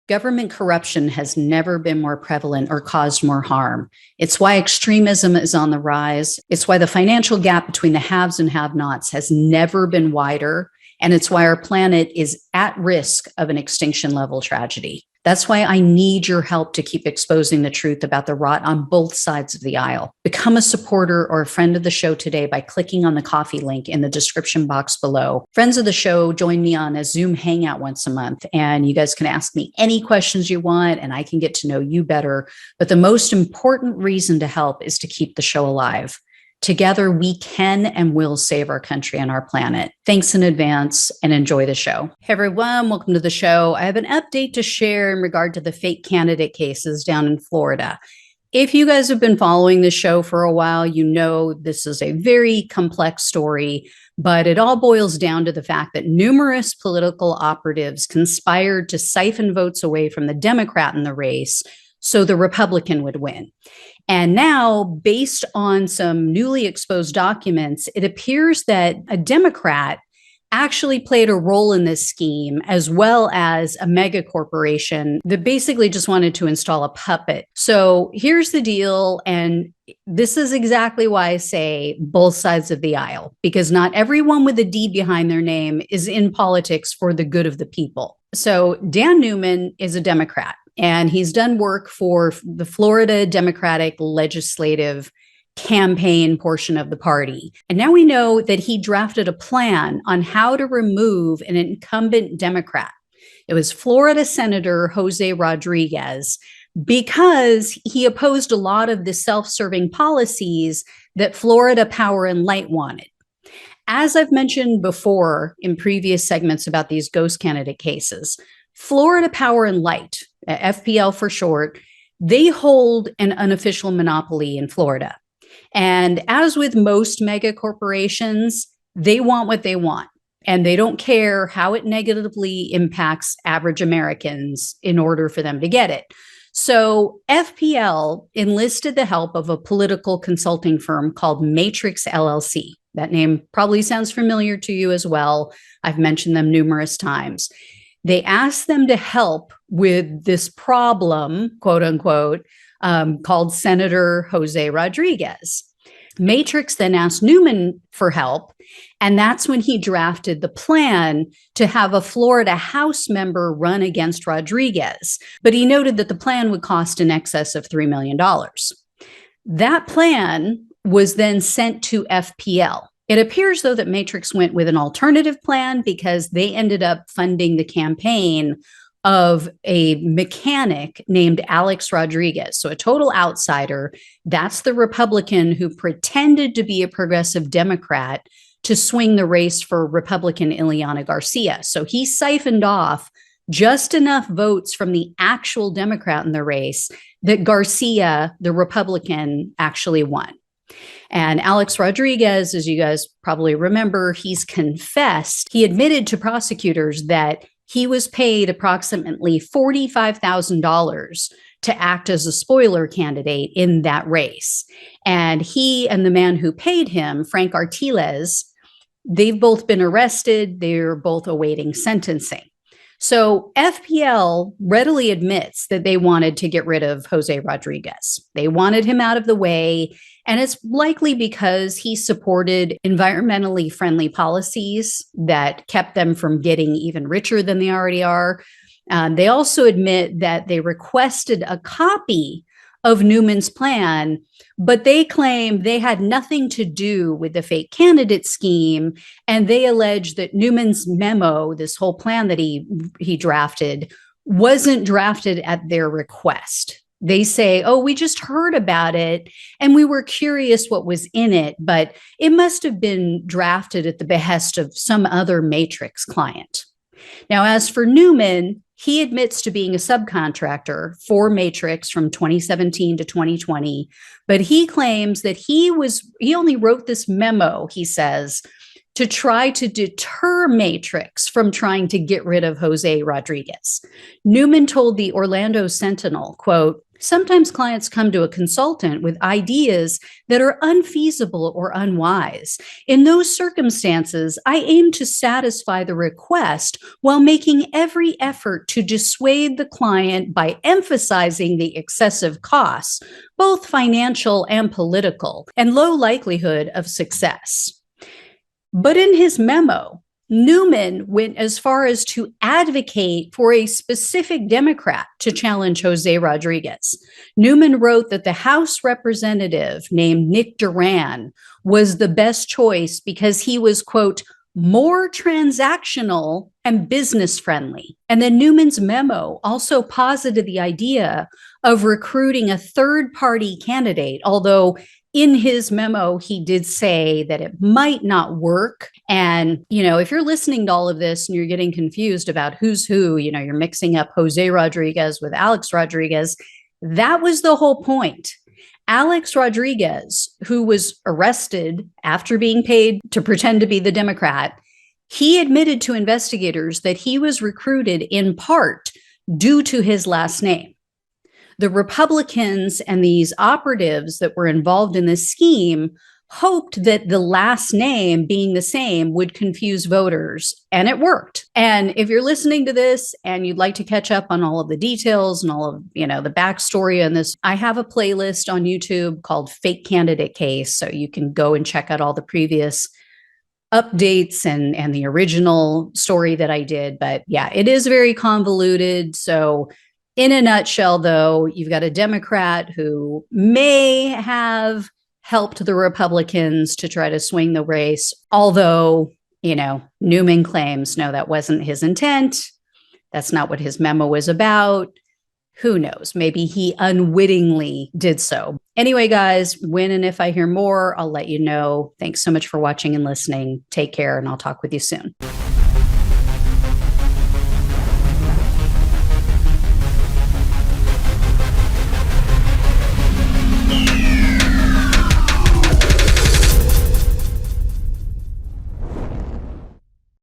Government corruption has never been more prevalent or caused more harm. It's why extremism is on the rise. It's why the financial gap between the haves and have-nots has never been wider. And it's why our planet is at risk of an extinction level tragedy. That's why I need your help to keep exposing the truth about the rot on both sides of the aisle. Become a supporter or a friend of the show today by clicking on the coffee link in the description box below. Friends of the show join me on a Zoom hangout once a month, and you guys can ask me any questions you want, and I can get to know you better. But the most important reason to help is to keep the show alive. Together, we can and will save our country and our planet. Thanks in advance and enjoy the show. Hey everyone, welcome to the show. I have an update to share in regard to the fake candidate cases down in Florida. If you guys have been following the show for a while, you know this is a very complex story, but it all boils down to the fact that numerous political operatives conspired to siphon votes away from the Democrat in the race so the Republican would win. And now, based on some newly exposed documents, it appears that a Democrat actually played a role in this scheme, as well as a mega corporation that basically just wanted to install a puppet. So here's the deal. And this is exactly why I say both sides of the aisle, because not everyone with a D behind their name is in politics for the good of the people. So Dan Newman is a Democrat, and he's done work for the Florida Democratic Legislative campaign portion of the party. And now we know that he drafted a plan on how to remove an incumbent Democrat. It was Florida Senator Jose Rodriguez, because he opposed a lot of the self-serving policies that Florida Power and Light wanted. As I've mentioned before in previous segments about these ghost candidate cases, Florida Power and Light, FPL for short, they hold an unofficial monopoly in Florida. And as with most mega corporations, they want what they want, and they don't care how it negatively impacts average Americans in order for them to get it. So FPL enlisted the help of a political consulting firm called Matrix LLC. That name probably sounds familiar to you as well. I've mentioned them numerous times. They asked them to help with this problem, quote unquote, called Senator Jose Rodriguez. Matrix then asked Newman for help, and that's when he drafted the plan to have a Florida House member run against Rodriguez. But he noted that the plan would cost in excess of $3 million. That plan was then sent to FPL. It appears, though, that Matrix went with an alternative plan because they ended up funding the campaign of a mechanic named Alex Rodriguez. So a total outsider. That's the Republican who pretended to be a progressive Democrat to swing the race for Republican Ileana Garcia. So he siphoned off just enough votes from the actual Democrat in the race that Garcia, the Republican, actually won. And Alex Rodriguez, as you guys probably remember, he's confessed. He admitted to prosecutors that he was paid approximately $45,000 to act as a spoiler candidate in that race. And he and the man who paid him, Frank Artiles, they've both been arrested. They're both awaiting sentencing. So FPL readily admits that they wanted to get rid of Jose Rodriguez. They wanted him out of the way, and it's likely because he supported environmentally friendly policies that kept them from getting even richer than they already are. They also admit that they requested a copy of Newman's plan, but they claim they had nothing to do with the fake candidate scheme. And they allege that Newman's memo, this whole plan that he drafted, wasn't drafted at their request. They say, oh, we just heard about it and we were curious what was in it, but it must have been drafted at the behest of some other Matrix client. Now, as for Newman, he admits to being a subcontractor for Matrix from 2017 to 2020, but he claims that he only wrote this memo, he says, to try to deter Matrix from trying to get rid of Jose Rodriguez. Newman told the Orlando Sentinel, quote, "Sometimes clients come to a consultant with ideas that are unfeasible or unwise. In those circumstances, I aim to satisfy the request while making every effort to dissuade the client by emphasizing the excessive costs, both financial and political, and low likelihood of success." But in his memo, Newman went as far as to advocate for a specific Democrat to challenge Jose Rodriguez. Newman wrote that the House representative named Nick Duran was the best choice because he was, quote, "more transactional and business friendly." And then Newman's memo also posited the idea of recruiting a third-party candidate, although in his memo, he did say that it might not work. And, if you're listening to all of this and you're getting confused about who's who, you're mixing up Jose Rodriguez with Alex Rodriguez, that was the whole point. Alex Rodriguez, who was arrested after being paid to pretend to be the Democrat, he admitted to investigators that he was recruited in part due to his last name. The Republicans and these operatives that were involved in this scheme hoped that the last name being the same would confuse voters, and it worked. And if you're listening to this and you'd like to catch up on all of the details and all of, the backstory on this, I have a playlist on YouTube called Fake Candidate Case. So you can go and check out all the previous updates and the original story that I did. But yeah, it is very convoluted. So in a nutshell, though, you've got a Democrat who may have helped the Republicans to try to swing the race, although, Newman claims, no, that wasn't his intent. That's not what his memo was about. Who knows? Maybe he unwittingly did so. Anyway, guys, when and if I hear more, I'll let you know. Thanks so much for watching and listening. Take care, and I'll talk with you soon.